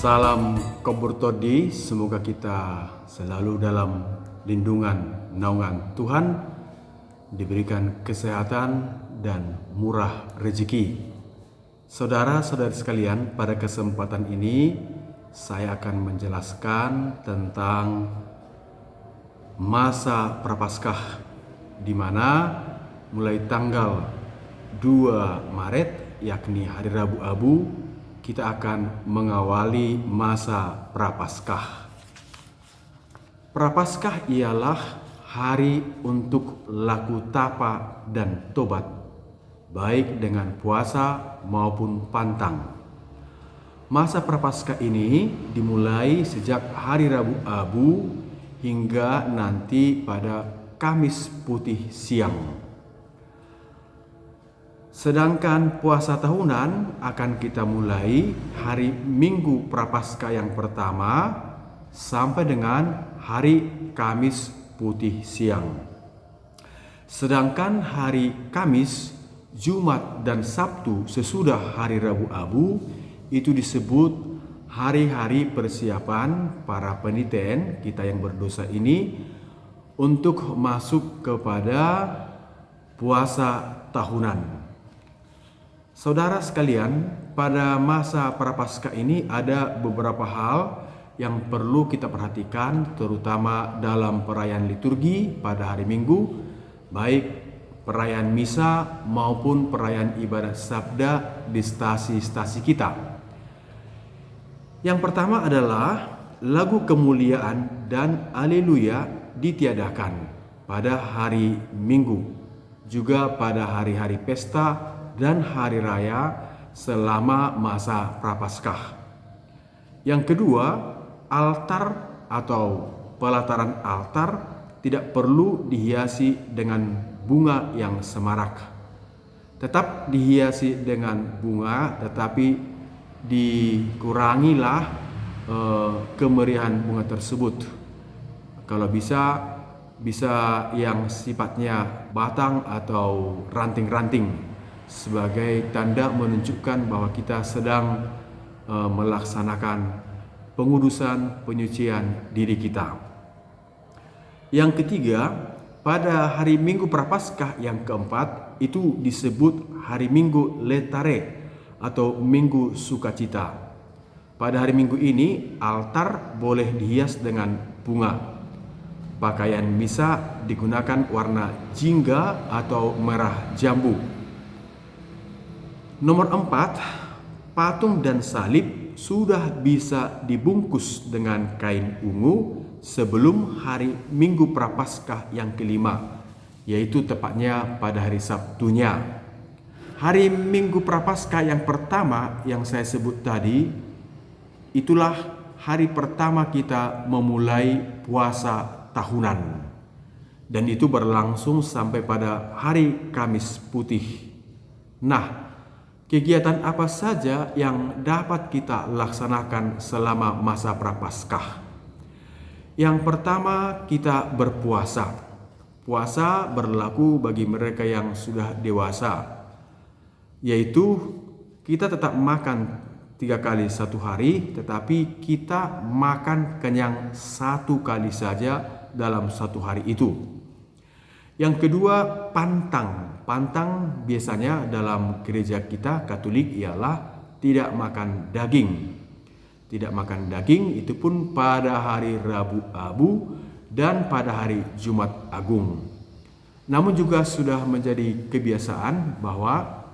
Salam Koburtodi, semoga kita selalu dalam lindungan naungan Tuhan, diberikan kesehatan dan murah rezeki. Saudara-saudari sekalian, pada kesempatan ini saya akan menjelaskan tentang masa Prapaskah, di mana mulai tanggal 2 Maret yakni hari Rabu Abu kita akan mengawali masa Prapaskah. Prapaskah ialah hari untuk laku tapa dan tobat, baik dengan puasa maupun pantang. Masa Prapaskah ini dimulai sejak hari Rabu Abu hingga nanti pada Kamis Putih siang. Sedangkan puasa tahunan akan kita mulai hari Minggu Prapaskah yang pertama sampai dengan hari Kamis Putih siang. Sedangkan hari Kamis, Jumat dan Sabtu sesudah hari Rabu Abu itu disebut hari-hari persiapan para peniten kita yang berdosa ini untuk masuk kepada puasa tahunan. Saudara sekalian, pada masa Prapaskah ini ada beberapa hal yang perlu kita perhatikan, terutama dalam perayaan liturgi pada hari Minggu, baik perayaan misa maupun perayaan ibadat sabda di stasi-stasi kita. Yang pertama adalah lagu kemuliaan dan Haleluya ditiadakan pada hari Minggu, juga pada hari-hari pesta dan hari raya selama masa Prapaskah. Yang kedua, altar atau pelataran altar tidak perlu dihiasi dengan bunga yang semarak. Tetap dihiasi dengan bunga, tetapi dikurangilah kemeriahan bunga tersebut. Kalau bisa yang sifatnya batang atau ranting-ranting, sebagai tanda menunjukkan bahwa kita sedang melaksanakan pengudusan penyucian diri kita. Yang ketiga, pada hari Minggu Prapaskah yang keempat itu disebut hari Minggu Letare atau Minggu Sukacita. Pada hari Minggu ini altar boleh dihias dengan bunga. Pakaian misa digunakan warna jingga atau merah jambu. Nomor 4, patung dan salib sudah bisa dibungkus dengan kain ungu sebelum hari Minggu Prapaskah yang kelima, yaitu tepatnya pada hari Sabtunya. Hari Minggu Prapaskah yang pertama yang saya sebut tadi, itulah hari pertama kita memulai puasa tahunan, dan itu berlangsung sampai pada hari Kamis Putih. Nah, kegiatan apa saja yang dapat kita laksanakan selama masa Prapaskah? Yang pertama, kita berpuasa. Puasa berlaku bagi mereka yang sudah dewasa, yaitu kita tetap makan 3 kali satu hari, tetapi kita makan kenyang 1 kali saja dalam satu hari itu. Yang kedua, pantang. Pantang biasanya dalam gereja kita Katolik ialah tidak makan daging. Tidak makan daging itu pun pada hari Rabu Abu dan pada hari Jumat Agung. Namun juga sudah menjadi kebiasaan bahwa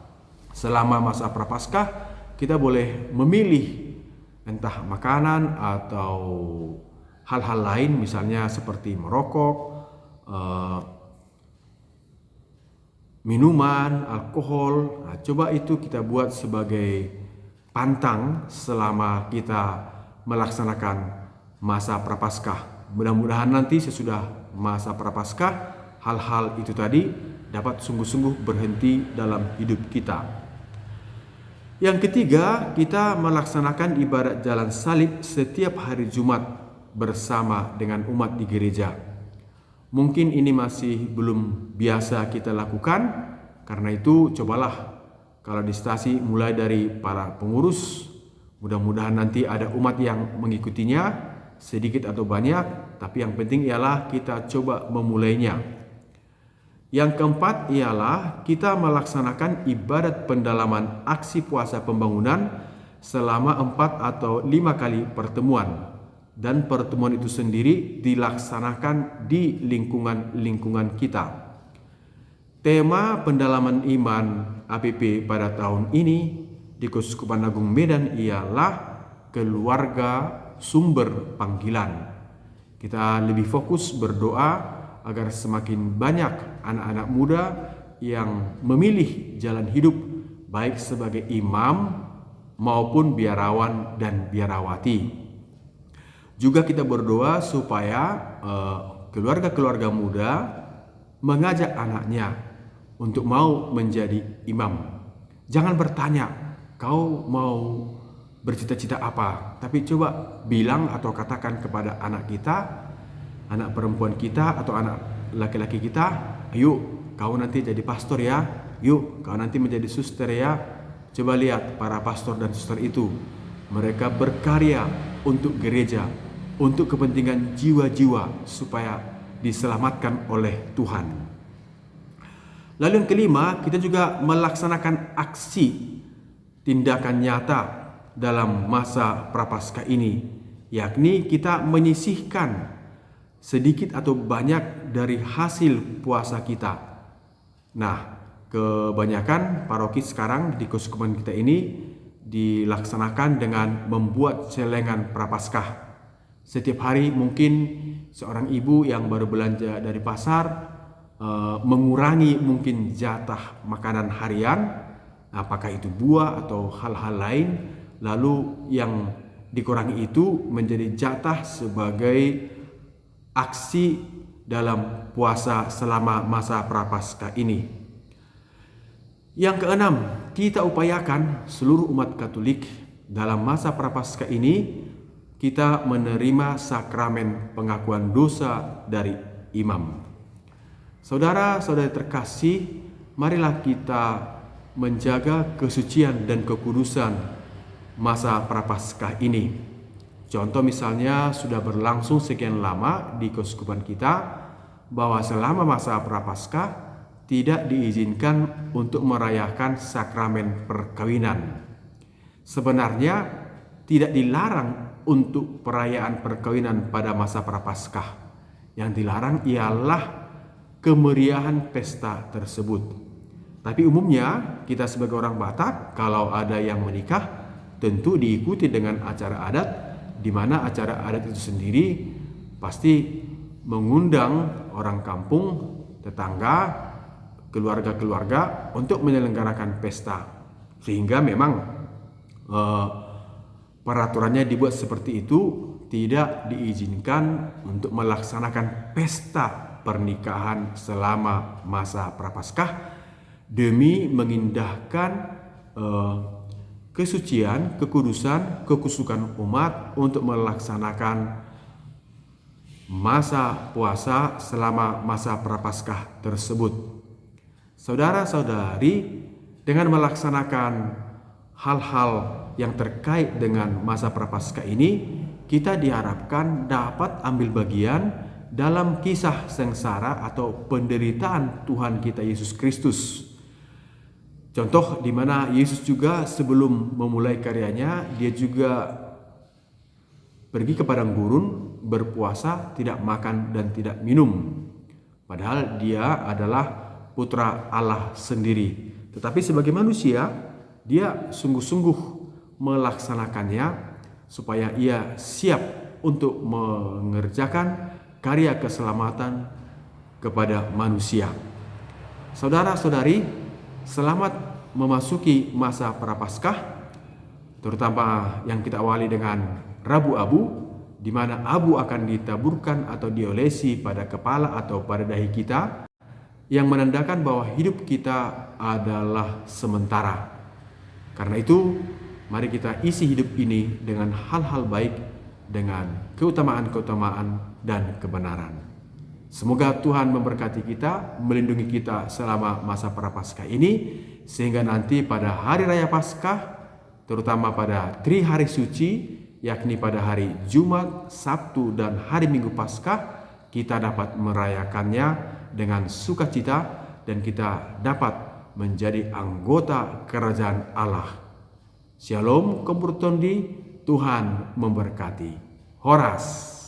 selama masa Prapaskah kita boleh memilih entah makanan atau hal-hal lain, misalnya seperti merokok, minuman, alkohol. Nah, coba itu kita buat sebagai pantang selama kita melaksanakan masa Prapaskah. Mudah-mudahan nanti sesudah masa Prapaskah hal-hal itu tadi dapat sungguh-sungguh berhenti dalam hidup kita. Yang ketiga, kita melaksanakan ibadat jalan salib setiap hari Jumat bersama dengan umat di gereja. Mungkin ini masih belum biasa kita lakukan, karena itu cobalah kalau di stasi mulai dari para pengurus Mudah-mudahan nanti ada umat yang mengikutinya, sedikit atau banyak, tapi yang penting ialah kita coba memulainya. Yang keempat ialah kita melaksanakan ibadat pendalaman aksi puasa pembangunan selama 4 atau 5 kali pertemuan. Dan pertemuan itu sendiri dilaksanakan di lingkungan kita. Tema pendalaman iman APP pada tahun ini di Keuskupan Agung Medan ialah keluarga sumber panggilan. Kita lebih fokus berdoa agar semakin banyak anak-anak muda yang memilih jalan hidup baik sebagai imam maupun biarawan dan biarawati. Juga kita berdoa supaya keluarga-keluarga muda mengajak anaknya untuk mau menjadi imam. Jangan bertanya, kau mau bercita-cita apa? Tapi coba bilang atau katakan kepada anak kita, anak perempuan kita atau anak laki-laki kita, yuk kau nanti jadi pastor ya, yuk kau nanti menjadi suster ya. Coba lihat para pastor dan suster itu, mereka berkarya untuk gereja, untuk kepentingan jiwa-jiwa supaya diselamatkan oleh Tuhan. Lalu yang kelima, kita juga melaksanakan aksi tindakan nyata dalam masa Prapaskah ini, yakni kita menyisihkan sedikit atau banyak dari hasil puasa kita. Nah, kebanyakan paroki sekarang di keuskupan kita ini dilaksanakan dengan membuat celengan Prapaskah. Setiap hari mungkin seorang ibu yang baru belanja dari pasar mengurangi mungkin jatah makanan harian, apakah itu buah atau hal-hal lain, lalu yang dikurangi itu menjadi jatah sebagai aksi dalam puasa selama masa Prapaskah ini. Yang keenam, kita upayakan seluruh umat Katolik dalam masa Prapaskah ini kita menerima sakramen pengakuan dosa dari imam. Saudara-saudari terkasih, marilah kita menjaga kesucian dan kekudusan masa Prapaskah ini. Contoh misalnya sudah berlangsung sekian lama di keuskupan kita bahwa selama masa Prapaskah tidak diizinkan untuk merayakan sakramen perkawinan. Sebenarnya tidak dilarang untuk perayaan perkawinan pada masa Prapaskah. Yang dilarang ialah kemeriahan pesta tersebut. Tapi umumnya kita sebagai orang Batak, kalau ada yang menikah tentu diikuti dengan acara adat, di mana acara adat itu sendiri pasti mengundang orang kampung, tetangga, keluarga-keluarga untuk menyelenggarakan pesta. Sehingga memang peraturannya dibuat seperti itu, tidak diizinkan untuk melaksanakan pesta pernikahan selama masa Prapaskah demi mengindahkan kesucian, kekudusan, kekusukan umat untuk melaksanakan masa puasa selama masa Prapaskah tersebut. Saudara-saudari, dengan melaksanakan hal-hal yang terkait dengan masa Prapaskah ini, kita diharapkan dapat ambil bagian dalam kisah sengsara atau penderitaan Tuhan kita Yesus Kristus. Contoh di mana Yesus juga sebelum memulai karyanya, dia juga pergi ke padang gurun, berpuasa, tidak makan dan tidak minum. Padahal dia adalah putra Allah sendiri. Tetapi sebagai manusia, dia sungguh-sungguh melaksanakannya supaya ia siap untuk mengerjakan karya keselamatan kepada manusia. Saudara-saudari, selamat memasuki masa Prapaskah, terutama yang kita awali dengan Rabu Abu, di mana abu akan ditaburkan atau diolesi pada kepala atau pada dahi kita, yang menandakan bahwa hidup kita adalah sementara. Karena itu, mari kita isi hidup ini dengan hal-hal baik, dengan keutamaan-keutamaan dan kebenaran. Semoga Tuhan memberkati kita, melindungi kita selama masa Prapaskah ini, sehingga nanti pada hari raya Paskah terutama pada 3 hari suci, yakni pada hari Jumat, Sabtu, dan hari Minggu Paskah, kita dapat merayakannya dengan sukacita dan kita dapat menjadi anggota kerajaan Allah. Shalom Kompurtondi, Tuhan memberkati. Horas.